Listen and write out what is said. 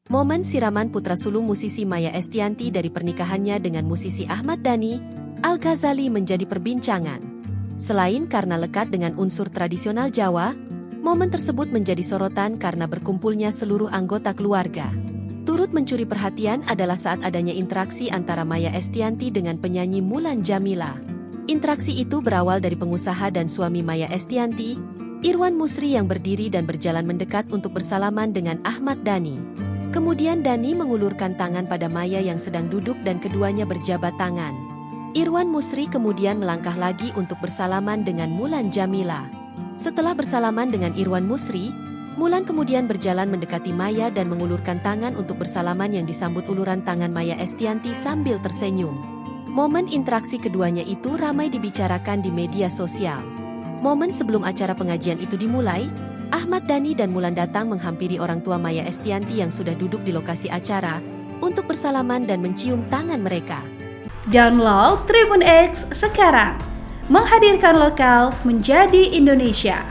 Momen siraman putra sulung musisi Maya Estianty dari pernikahannya dengan musisi Ahmad Dhani, Al-Ghazali menjadi perbincangan. Selain karena lekat dengan unsur tradisional Jawa, momen tersebut menjadi sorotan karena berkumpulnya seluruh anggota keluarga. Turut mencuri perhatian adalah saat adanya interaksi antara Maya Estianty dengan penyanyi Mulan Jameela. Interaksi itu berawal dari pengusaha dan suami Maya Estianty, Irwan Musri yang berdiri dan berjalan mendekat untuk bersalaman dengan Ahmad Dhani. Kemudian Dhani mengulurkan tangan pada Maya yang sedang duduk dan keduanya berjabat tangan. Irwan Musri kemudian melangkah lagi untuk bersalaman dengan Mulan Jameela. Setelah bersalaman dengan Irwan Musri, Mulan kemudian berjalan mendekati Maya dan mengulurkan tangan untuk bersalaman yang disambut uluran tangan Maya Estianty sambil tersenyum. Momen interaksi keduanya itu ramai dibicarakan di media sosial. Momen sebelum acara pengajian itu dimulai, Ahmad Dhani dan Mulan datang menghampiri orang tua Maya Estianty yang sudah duduk di lokasi acara untuk bersalaman dan mencium tangan mereka. Download Tribun X sekarang, menghadirkan lokal menjadi Indonesia.